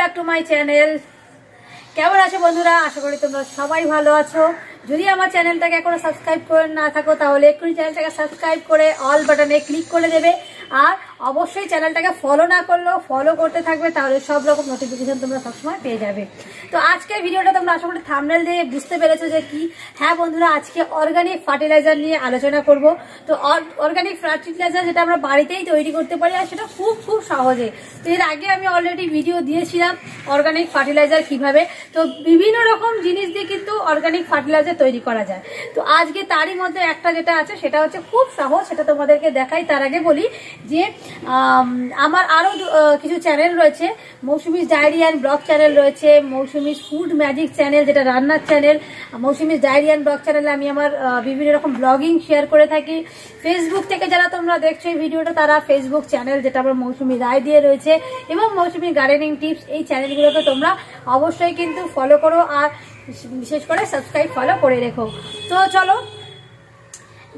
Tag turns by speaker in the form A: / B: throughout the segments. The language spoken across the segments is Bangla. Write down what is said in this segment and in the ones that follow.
A: Back to my channel. কেমন আছো বন্ধুরা? আশা করি তোমরা সবাই ভালো আছো। যদি আমার চ্যানেলটাকে এখনো সাবস্ক্রাইব করে না থাকো তাহলে এক্ষুনি চ্যানেলটাকে সাবস্ক্রাইব করে অল বাটনে ক্লিক করে দেবে। আর অবশ্যই চ্যানেলটাকে ফলো না করলেও ফলো করতে থাকবে, তাহলে সব রকম নোটিফিকেশন তোমরা সবসময় পেয়ে যাবে। তো আজকের ভিডিওটা তোমরা আশা করি থাম্বনেল দিয়ে বুঝতে পেরেছো যে কি। হ্যাঁ বন্ধুরা, আজকে অর্গানিক ফার্টিলাইজার নিয়ে আলোচনা করব। তো অর্গানিক ফার্টিলাইজার যেটা আমরা বাড়িতেই তৈরি করতে পারি, আর সেটা খুব খুব সহজে। তো এর আগে আমি অলরেডি ভিডিও দিয়েছিলাম অর্গানিক ফার্টিলাইজার কিভাবে। তো বিভিন্ন রকম জিনিস দিয়ে কিন্তু অর্গানিক ফার্টিলাইজার তৈরি করা যায়। তো আজকে তারই মধ্যে একটা যেটা আছে সেটা হচ্ছে খুব সহজ, সেটা তোমাদেরকে দেখাই। তার আগে বলি যে আমার আরো কিছু চ্যানেল রয়েছে। Mousumi's diary and blog channel রয়েছে, মৌসুমিস ফুড ম্যাজিক চ্যানেল যেটা রান্নার channel, Mousumi's diary and blog চ্যানেলে আমি আমার বিভিন্ন রকম ব্লগিং শেয়ার করে থাকি। ফেসবুক থেকে যারা তোমরা দেখছো এই ভিডিওটা, তারা ফেসবুক চ্যানেল যেটা আমার মৌসুমি রায় দিয়ে রয়েছে, এবং মৌসুমি গার্ডেনিং টিপস, এই চ্যানেলগুলোকে তোমরা অবশ্যই কিন্তু ফলো করো, আর বিশেষ করে সাবস্ক্রাইব ফলো করে রেখো। তো চলো,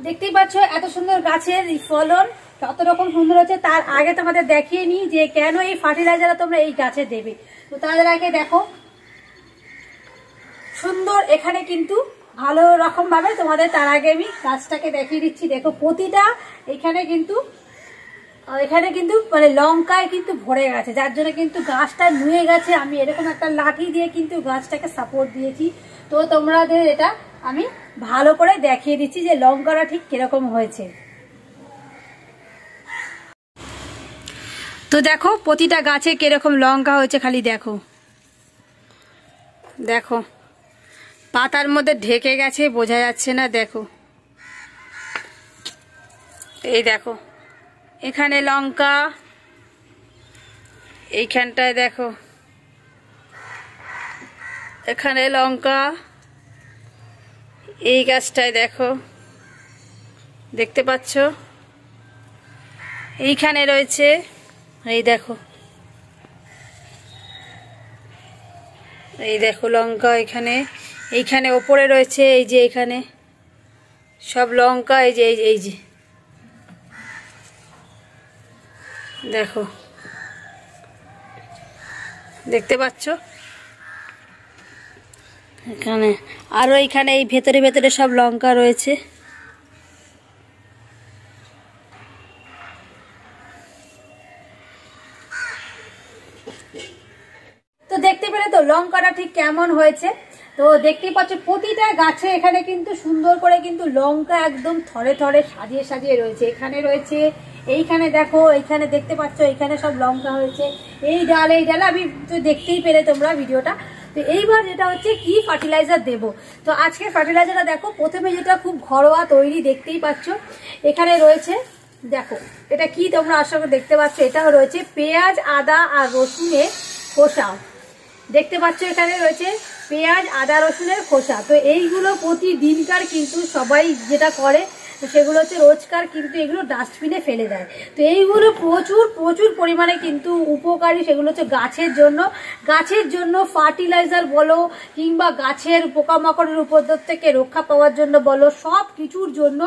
A: দেখতেই পাচ্ছ এত সুন্দর গাছের ফলন কত রকম সুন্দর হচ্ছে। তার আগে তোমাদের দেখিয়ে নিই যে কেন এই ফার্টিলাইজার তোমরা এই গাছে দেবে। তো তাদের আগে দেখো সুন্দর এখানে কিন্তু ভালো রকম ভাবে তোমাদের, তার আগে আমি গাছটাকে দেখিয়ে দিচ্ছি। দেখো প্রতিটা এখানে কিন্তু মানে লঙ্কায় কিন্তু ভরে গেছে, যার জন্য কিন্তু গাছটা নুয়ে গেছে। আমি এরকম একটা লাঠি দিয়ে কিন্তু গাছটাকে সাপোর্ট দিয়েছি। তো তোমাদের এটা আমি ভালো করে দেখিয়ে দিচ্ছি যে লঙ্কাটা ঠিক কিরকম হয়েছে। তো দেখো প্রতিটা গাছে কিরকম লঙ্কা হয়েছে, খালি দেখো দেখো পাতার মধ্যে ঢেকে গেছে, বোঝা যাচ্ছে না। দেখো এই দেখো এখানে লঙ্কা, এইখানটায় দেখো এখানে লঙ্কা, এই গাছটায় দেখো দেখতে পাচ্ছ এইখানে রয়েছে, এই দেখো এই দেখো লঙ্কা এইখানে ওপরে রয়েছে, এই যে এখানে সব লঙ্কা, এই যে এই যে দেখো দেখতে পাচ্ছ এখানে, আরো এইখানে এই ভেতরে ভেতরে সব লঙ্কা রয়েছে। তো দেখতে পেলে তো লঙ্কাটা ঠিক কেমন হয়েছে। তো দেখতেই পাচ্ছ প্রতিটা গাছে এখানে কিন্তু সুন্দর করে কিন্তু লঙ্কা একদম থরে থরে সাজিয়ে সাজিয়ে রয়েছে। এখানে রয়েছে, এইখানে দেখো, এইখানে দেখতে পাচ্ছ এইখানে সব লঙ্কা হয়েছে। এই ডালে আমি তো দেখতেই পেলে তোমরা ভিডিওটা। তো এইবার যেটা হচ্ছে কি ফার্টিলাইজার দেব। তো আজকে ফার্টিলাইজারটা দেখো, প্রথমে যেটা খুব ঘরোয়া তৈরি দেখতেই পাচ্ছ এখানে রয়েছে। দেখো এটা কি তোমরা আশা করে দেখতে পাচ্ছ, এটাও রয়েছে পেঁয়াজ, আদা আর রসুনের খোসা। দেখতে পাচ্ছ এখানে রয়েছে পেঁয়াজ, আদা, রসুনের খোসা। তো এইগুলো প্রতিদিনকার কিন্তু সবাই যেটা করে সেগুলো হচ্ছে রোজকার কিন্তু এগুলো ডাস্টবিনে ফেলে দেয়। তো এইগুলো প্রচুর প্রচুর পরিমাণে কিন্তু উপকারী। সেগুলো হচ্ছে গাছের জন্য ফার্টিলাইজার বলো, কিংবা গাছের পোকামাকড়ের উপদ্রব থেকে রক্ষা পাওয়ার জন্য বলো, সব কিছুর জন্য।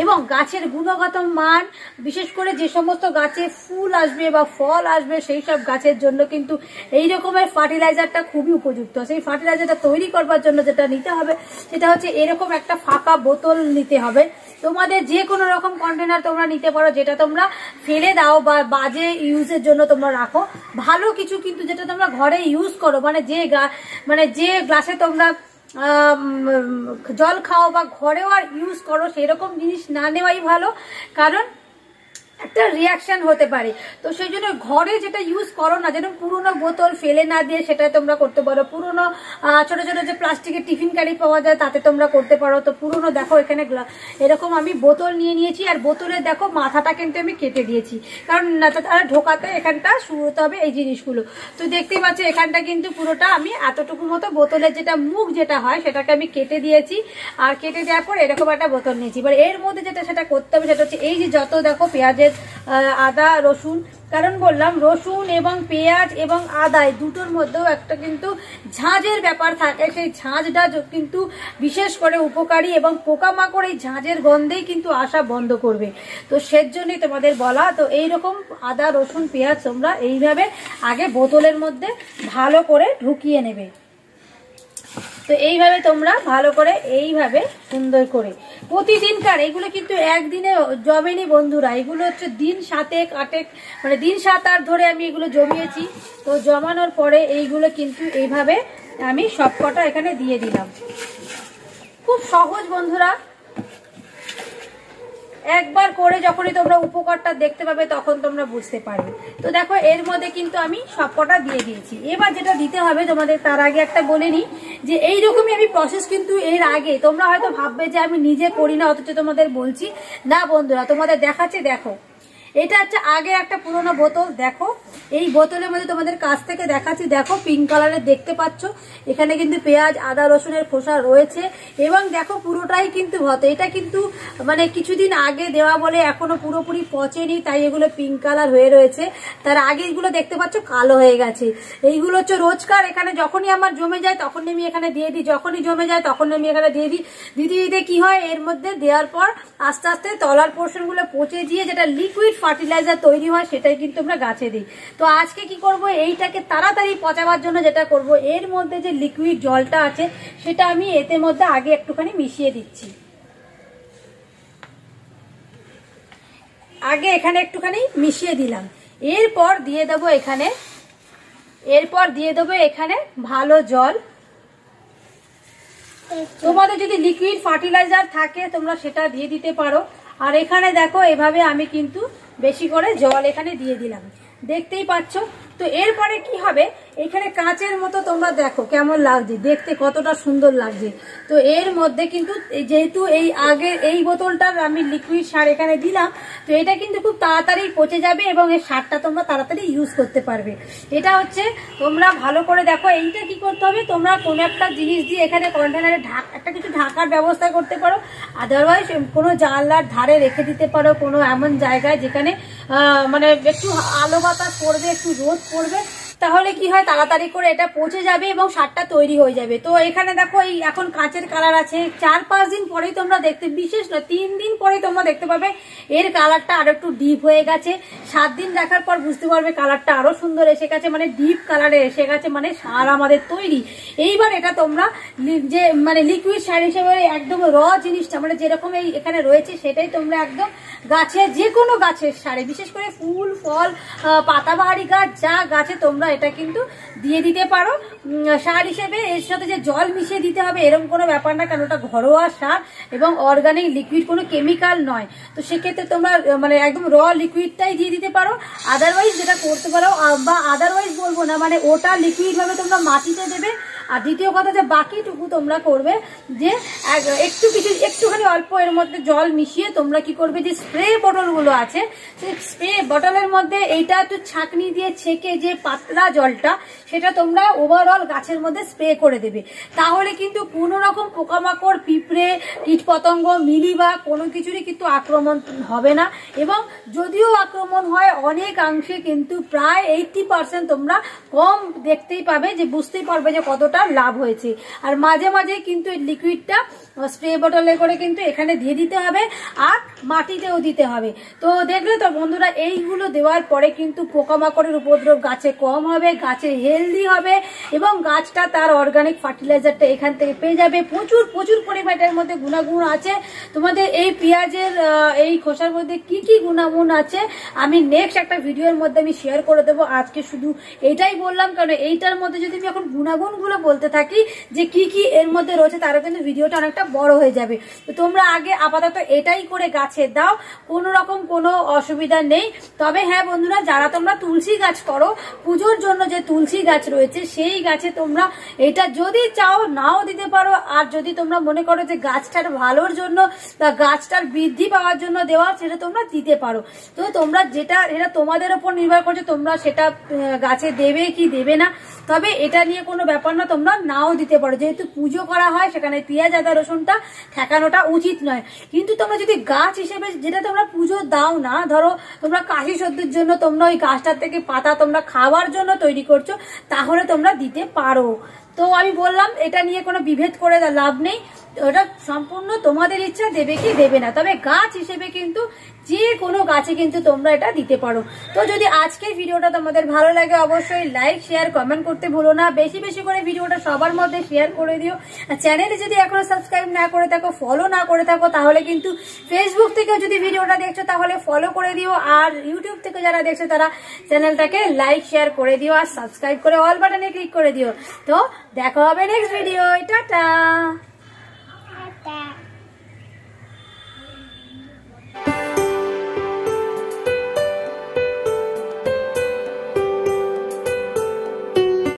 A: এবং গাছের গুণগত মান, বিশেষ করে যে সমস্ত গাছে ফুল আসবে বা ফল আসবে সেই সব গাছের জন্য কিন্তু এই রকমের ফার্টিলাইজারটা খুবই উপযুক্ত। সেই ফার্টিলাইজারটা তৈরি করবার জন্য যেটা নিতে হবে সেটা হচ্ছে এরকম একটা ফাঁকা বোতল নিতে হবে। তোমাদের যে কোনো রকম কন্টেনার তোমরা নিতে পারো, যেটা তোমরা ফেলে দাও বা বাজে ইউজের জন্য তোমরা রাখো। ভালো কিছু কিন্তু যেটা তোমরা ঘরে ইউজ করো, মানে যে গ্লাসে তোমরা জল খাও বা ঘরেও আর ইউজ করো, সেরকম জিনিস না নেওয়াই ভালো, কারণ একটা রিয়াকশন হতে পারে। তো সেই জন্য ঘরে যেটা ইউজ করো না, যেন পুরোনো বোতল ফেলে না দিয়ে সেটা তোমরা করতে পারো। পুরোনো ছোট ছোট যে প্লাস্টিকের টিফিন ক্যারি পাওয়া যায় তাতে তোমরা করতে পারো। তো পুরোনো দেখো এখানে এরকম আমি বোতল নিয়ে নিয়েছি, আর বোতলের দেখো মাথাটা কিন্তু আমি কেটে দিয়েছি, কারণ ঢোকাতে এখানটা শুরু হতে হবে এই জিনিসগুলো। তো দেখতেই পাচ্ছ এখানটা কিন্তু পুরোটা আমি এতটুকু মতো বোতলের যেটা মুখ যেটা হয় সেটাকে আমি কেটে দিয়েছি, আর কেটে দেওয়ার পর এরকম একটা বোতল নিয়েছি। এবার এর মধ্যে যেটা সেটা করতে হবে সেটা হচ্ছে এই যে যত দেখো পেঁয়াজের, আদা, রসুন কারণ বললাম রসুন এবং পেঁয়াজ এবং আদা দুটোর মধ্যেও একটা কিন্তু ঝাঁঝের ব্যাপার থাকে, সেই ঝাঁঝটা কিন্তু বিশেষ করে উপকারী এবং পোকামাকড় এই ঝাঁঝের গন্ধেই কিন্তু আসা বন্ধ করবে। তো সেজন্যই তোমাদের বলা। তো এইরকম আদা রসুন পেঁয়াজ তোমরা এইভাবে আগে বোতলের মধ্যে ভালো করে ঢুকিয়ে নেবে। তো এইভাবে তোমরা ভালো করে এইভাবে সুন্দর করে প্রতিদিনকার, এগুলো কিন্তু একদিনে জমেনি বন্ধুরা, এগুলো হচ্ছে দিন 7 8 মানে দিন 7 8 ধরে আমি এগুলো জমিয়েছি। তো জমানোর পরে এইগুলো কিন্তু এইভাবে আমি সবকটা এখানে দিয়ে দিলাম। খুব সহজ বন্ধুরা, একবার করে যখনই তোমরা উপকারটা দেখতে পাবে তখন তোমরা বুঝতে পারবে। তো দেখো এর মধ্যে কিন্তু আমি সবকটা দিয়ে দিয়েছি। এবার যেটা দিতে হবে তোমাদের, তার আগে একটা বলে নিই যে এইরকমই আমি প্রসেস কিন্তু এর আগে তোমরা হয়তো ভাববে যে আমি নিজে করি না, অথচ তোমাদের বলছি না বন্ধুরা, তোমাদের দেখাচ্ছে। দেখো এটা হচ্ছে আগে একটা পুরোনো বোতল, দেখো এই বোতলের মধ্যে তোমাদের কাছ থেকে দেখাচ্ছি, দেখো পিঙ্ক কালারের দেখতে পাচ্ছ, এখানে কিন্তু পেঁয়াজ আদা রসুনের খোসা রয়েছে এবং দেখো পুরোটাই কিন্তু ভর্তি। এটা কিন্তু মানে কিছুদিন আগে দেওয়া বলে এখনো পুরোপুরি পচেনি, তাই এগুলো পিঙ্ক কালার হয়ে রয়েছে। তার আগে এগুলো দেখতে পাচ্ছ কালো হয়ে গেছে। এইগুলো হচ্ছে রোজকার এখানে যখনই আমার জমে যায় তখনই আমি এখানে দিয়ে দিই, যখনই জমে যায় তখনই আমি এখানে দিয়ে দিই। দিতে দিতে কি হয়, এর মধ্যে দেওয়ার পর আস্তে আস্তে তলার পোর্শন গুলো পচে গিয়ে যেটা লিকুইড ফার্টিলাইজার তৈরি হয় সেটাই কিন্তু আমরা গাছে দিই। তো আজকে কি করব, এইটাকে তাড়াতাড়ি পচাবার জন্য যেটা করব, এর মধ্যে যে লিকুইড জলটা আছে সেটা আমি এতে মধ্যে আগে একটুখানি মিশিয়ে দিচ্ছি। আগে এখানে একটুখানি মিশিয়ে দিলাম, এরপর দিয়ে দেবো এখানে ভালো জল। তোমাদের যদি লিকুইড ফার্টিলাইজার থাকে তোমরা সেটা দিয়ে দিতে পারো। আর এখানে দেখো এভাবে আমি কিন্তু বেশি করে জল এখানে দিয়ে দিলাম, দেখতেই পাচ্ছ। তো এরপরে কি হবে, এখানে কাঁচের মতো তোমরা দেখো কেমন লাগছে দেখতে, কতটা সুন্দর লাগছে। তো এর মধ্যে কিন্তু যেহেতু এই আগে এই বোতলটার আমি লিকুইড সার এখানে দিলাম, তো এটা কিন্তু খুব তাড়াতাড়ি পচে যাবে এবং এই সারটা তোমরা তাড়াতাড়ি ইউজ করতে পারবে। এটা হচ্ছে তোমরা ভালো করে দেখো, এইটা কি করতে হবে, তোমরা কোনো একটা জিনিস দিয়ে এখানে কন্টেনারে একটা কিছু ঢাকার ব্যবস্থা করতে পারো, আদারওয়াইজ কোনো জানলার ধারে রেখে দিতে পারো, কোনো এমন জায়গায় যেখানে মানে একটু আলো বাতাস পড়বে, একটু রোদ পড়বে, তাহলে কি হয় তাড়াতাড়ি করে এটা পচে যাবে এবং সারটা তৈরি হয়ে যাবে। তো এখানে দেখো এই এখন কাঁচের কালার আছে, 4-5 দিন পরেই তোমরা দেখতে, বিশেষ না 3 দিন পরেই তোমরা দেখতে পাবে এর কালারটা আরো একটু ডিপ হয়ে গেছে। 7 দিন রাখার পর বুঝতে পারবে কালারটা আরো সুন্দর এসে গেছে, মানে ডিপ কালারে এসে গেছে, মানে সার আমাদের তৈরি। এইবার এটা তোমরা যে মানে লিকুইড সার হিসেবে একদম র জিনিসটা মানে যেরকম এই এখানে রয়েছে সেটাই তোমরা একদম গাছে, যে কোনো গাছের সারে, বিশেষ করে ফুল ফল পাতাবাহারি গাছ যা গাছে তোমরা এটা কিন্তু দিয়ে দিতে পারো সার হিসেবে। এর সাথে যে জল মিশিয়ে দিতে হবে এরকম কোনো ব্যাপার না, কারণ ওটা ঘরোয়া সার এবং অর্গানিক লিকুইড, কোনো কেমিক্যাল নয়। তো সেক্ষেত্রে তোমরা মানে একদম র লিকুইডটাই দিয়ে দিতে পারো। আদারওয়াইজ যেটা করতে পারো, বা আদারওয়াইজ বলবো না, মানে ওটা লিকুইড ভাবে তোমরা মাটিতে দেবে। আর দ্বিতীয় কথা যে বাকিটুকু তোমরা করবে যে একটুখানি অল্প এর মধ্যে জল মিশিয়ে তোমরা কি করবে, যে স্প্রে বোতলগুলো আছে সেই স্প্রে বোতলের মধ্যে এইটা একটু ছাঁকনি দিয়ে ছেঁকে যে পাতলা জলটা সেটা তোমরা ওভারঅল গাছের মধ্যে স্প্রে করে দেবে। তাহলে কিন্তু কোনো রকম পোকামাকড়, পিঁপড়ে, কীটপতঙ্গ, মিলিবাগ কোনো কিছুরই কিন্তু আক্রমণ হবে না। এবং যদিও আক্রমণ হয় অনেকাংশে কিন্তু প্রায় 80% তোমরা কম দেখতেই পাবে, যে বুঝতেই পারবে যে কতটা লাভ হয়েছে। আর মাঝে মাঝে কিন্তু এই লিকুইডটা স্প্রে বোতলে করে কিন্তু এখানে দিয়ে দিতে হবে, আর মাটিতেও দিতে হবে। তো দেখলে তো বন্ধুরা, এইগুলো দেওয়ার পরে কিন্তু পোকামাকড়ের উপদ্রব গাছে কম হবে, গাছে হেলদি হবে এবং গাছটা তার অর্গানিক ফার্টিলাইজারটা এখান থেকে পেয়ে যাবে। প্রচুর প্রচুর পরিমাণের মধ্যে গুণাগুণ আছে। তোমাদের এই পেঁয়াজের এই খোসার মধ্যে কি কি গুণাগুণ আছে আমি নেক্সট একটা ভিডিওর মধ্যে আমি শেয়ার করে দেবো। আজকে শুধু এইটাই বললাম, কারণ এইটার মধ্যে যদি আমি এখন গুণাগুণগুলো বলতে থাকি যে কি কি এর মধ্যে রয়েছে, তারও কিন্তু ভিডিওটা অনেকটা বড় হয়ে যাবে। তো তোমরা আগে আপাতত এটাই করে গাছে দাও, কোনো রকম কোনো অসুবিধা নেই। তবে হ্যাঁ বন্ধুরা, যারা তোমরা তুলসী গাছ করো, পুজোর জন্য যে তুলসী গাছ রয়েছে সেই গাছে তোমরা এটা যদি চাও নাও দিতে পারো। আর যদি তোমরা মনে করো যে গাছটার ভালোর জন্য বা গাছটার বৃদ্ধি পাওয়ার জন্য দেওয়া, সেটা তোমরা দিতে পারো। তো তোমরা যেটা, এটা তোমাদের উপর নির্ভর করছে তোমরা সেটা গাছে দেবে কি দেবে না। তবে এটা নিয়ে কোনো ব্যাপার না, তোমরা নাও দিতে পারো, যেহেতু পুজো করা হয় সেখানে পেঁয়াজ আদা রসুন নিদর্শনটা ঠেকানোটা উচিত নয়। কিন্তু তোমরা যদি গাছ হিসেবে যেটা তোমরা পুজো দাও না, ধরো তোমরা কাশি সর্দির জন্য তোমরা ওই গাছটার থেকে পাতা তোমরা খাওয়ার জন্য তৈরি করছো, তাহলে তোমরা দিতে পারো। তো আমি বললাম এটা নিয়ে কোনো বিভেদ করে লাভ নেই, ওটা সম্পূর্ণ তোমাদের ইচ্ছা দেবে কি দেবে না। তবে গাছ হিসেবে কিন্তু যে কোনো গাছে কিন্তু তোমরা এটা দিতে পারো। তো যদি আজকের ভিডিওটা তোমাদের ভালো লাগে অবশ্যই লাইক শেয়ার কমেন্ট করতে ভুলো না, বেশি বেশি করে ভিডিওটা সবার মধ্যে শেয়ার করে দিও। আর চ্যানেলে যদি এখনো সাবস্ক্রাইব না করে থাকো, ফলো না করে থাকো, তাহলে কিন্তু ফেসবুক থেকে যদি ভিডিওটা দেখছো তাহলে ফলো করে দিও, আর ইউটিউব থেকে যারা দেখছো তারা চ্যানেলটাকে লাইক শেয়ার করে দিও আর সাবস্ক্রাইব করে অল বাটনে ক্লিক করে দিও। তো দেখা হবে নেক্সট ভিডিও, টাটা।